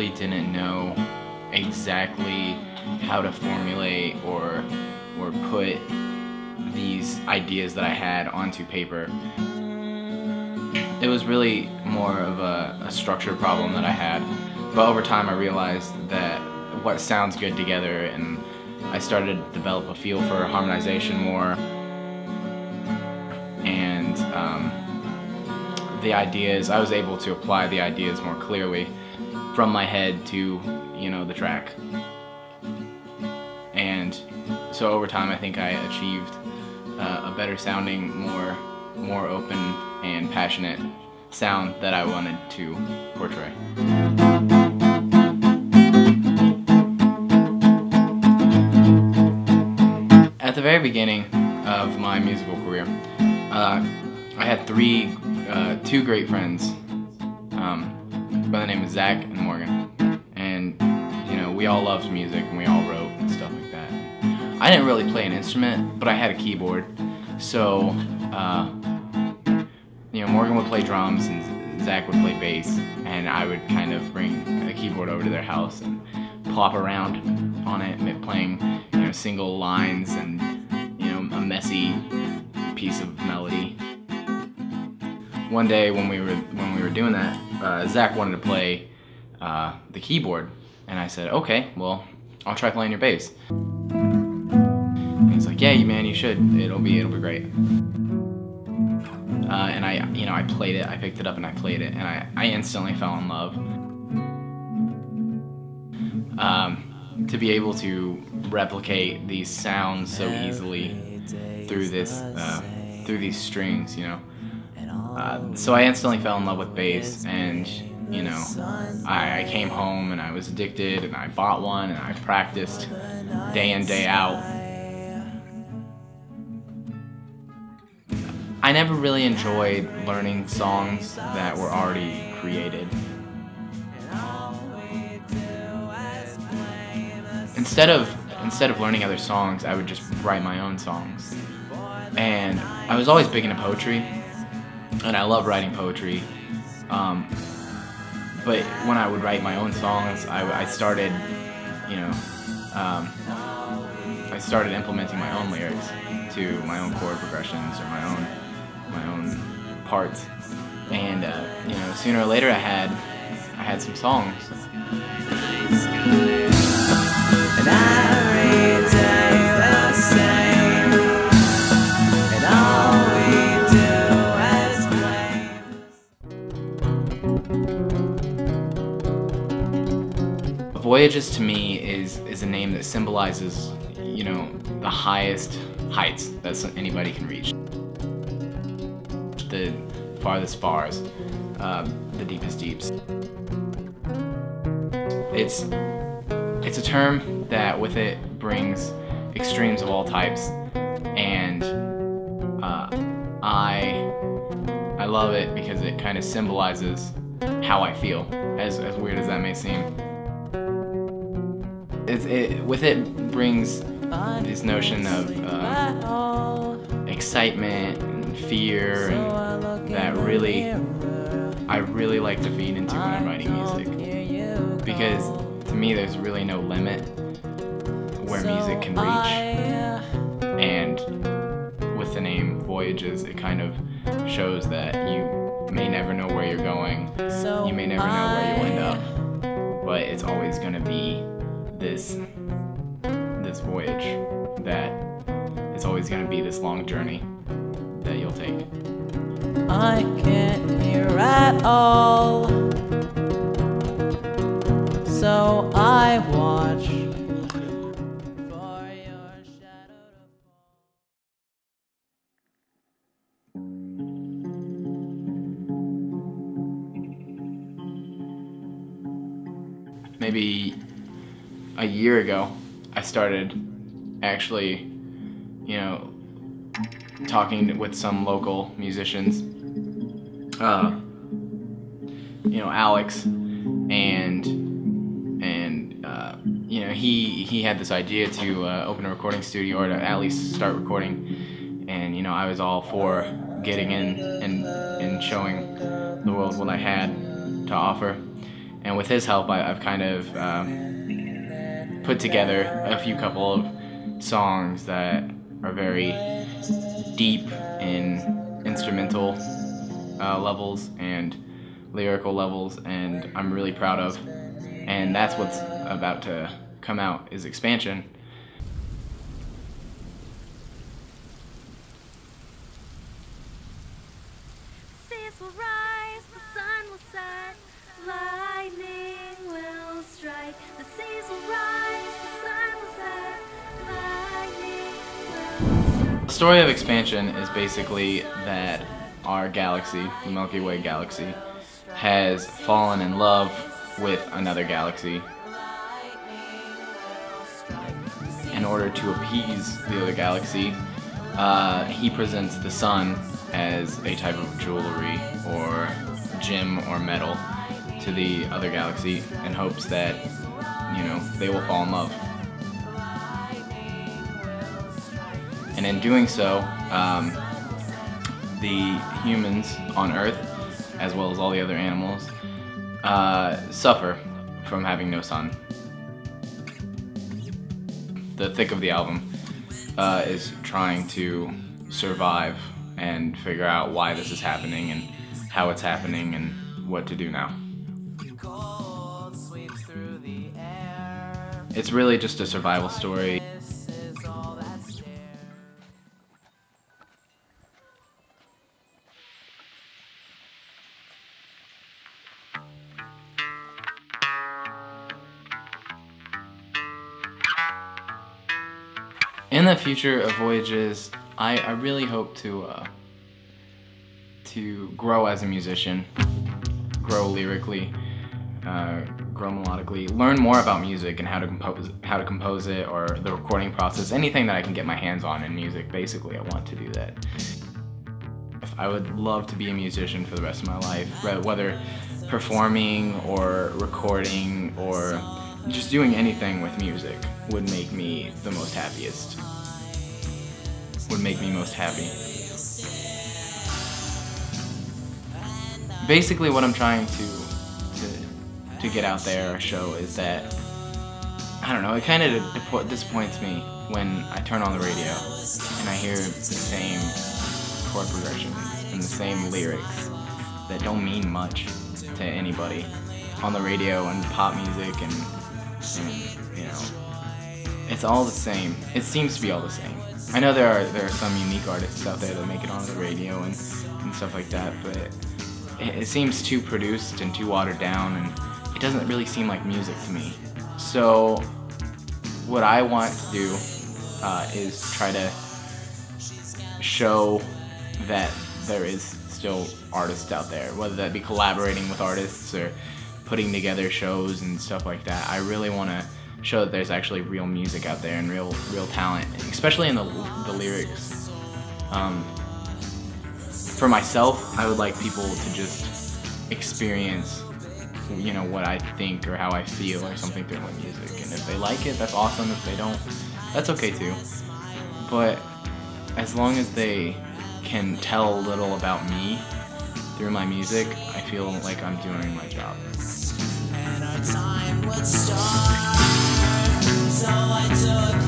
really didn't know exactly how to formulate or put these ideas that I had onto paper. It was really more of a structure problem that I had, but over time I realized that what sounds good together, and I started to develop a feel for harmonization more, and the ideas, I was able to apply the ideas more clearly from my head to, you know, the track. And so over time I think I achieved a better sounding, more open and passionate sound that I wanted to portray. At the very beginning of my musical career, I had two great friends by the name of Zach and Morgan, and you know, we all loved music and we all wrote and stuff like that. I didn't really play an instrument, but I had a keyboard, so you know, Morgan would play drums and Zach would play bass, and I would kind of bring a keyboard over to their house and plop around on it, playing, you know, single lines and, you know, a messy piece of melody. One day when we were doing that, Zach wanted to play the keyboard, and I said, okay, well, I'll try playing your bass. And he's like, yeah, man, you should. It'll be great. And I played it. I picked it up and I played it, and I instantly fell in love. To be able to replicate these sounds so easily through these strings, you know. So I instantly fell in love with bass, and you know, I came home and I was addicted, and I bought one and I practiced day in, day out. I never really enjoyed learning songs that were already created. Instead of learning other songs, I would just write my own songs. And I was always big into poetry, and I love writing poetry. But when I would write my own songs, I started, you know, I started implementing my own lyrics to my own chord progressions or my own parts. And you know, sooner or later I had some songs. And every day the same, and all we do is play. Voyages to me is a name that symbolizes, you know, the highest heights that anybody can reach. The farthest fars, the deepest deeps. It's a term that with it brings extremes of all types, and I love it because it kind of symbolizes how I feel, as weird as that may seem. With it brings this notion of excitement and fear, and that I really like to feed into when I'm writing music, because to me there's really no limit where music can reach, and with the name Voyages, it kind of shows that you may never know where you're going, you may never know where you'll end up, but it's always going to be this voyage, that it's always going to be this long journey that you'll take. I can't hear at all, so I watch for your shadow to fall. Maybe a year ago, I started actually, you know, talking with some local musicians, you know, Alex, and you know, he had this idea to open a recording studio, or to at least start recording, and you know, I was all for getting in and showing the world what I had to offer. And with his help, I've kind of put together a few couple of songs that are very deep in instrumental levels and lyrical levels, and I'm really proud of. And that's what's about to come out, is Expansion. Seas will rise, the sun will set, lightning will strike. The seas will rise, the sun will set, lightning will strike. The story of Expansion is basically that our galaxy, the Milky Way galaxy, has fallen in love with another galaxy. In order to appease the other galaxy, he presents the sun as a type of jewelry or gem or metal to the other galaxy in hopes that, you know, they will fall in love. And in doing so, the humans on Earth, as well as all the other animals, suffer from having no sun. The thick of the album is trying to survive and figure out why this is happening and how it's happening and what to do now. It's really just a survival story. In the future of Voyages, I really hope to grow as a musician, grow lyrically, grow melodically, learn more about music and how to compose it, or the recording process, anything that I can get my hands on in music. Basically, I want to do that. I would love to be a musician for the rest of my life, whether performing or recording or just doing anything with music would make me the most happiest. Would make me most happy. Basically, what I'm trying to get out there or show is that, I don't know, it kind of disappoints me when I turn on the radio and I hear the same chord progressions and the same lyrics that don't mean much to anybody on the radio and pop music and you know, it's all the same. It seems to be all the same. I know there are some unique artists out there that make it onto the radio and stuff like that, but it seems too produced and too watered down, and it doesn't really seem like music to me. So what I want to do is try to show that there is still artists out there, whether that be collaborating with artists or putting together shows and stuff like that. I really want to show that there's actually real music out there and real talent, especially in the lyrics. For myself, I would like people to just experience, you know, what I think or how I feel or something through my music. And if they like it, that's awesome. If they don't, that's okay too. But as long as they can tell a little about me through my music, I feel like I'm doing my job. And our time would start, so I took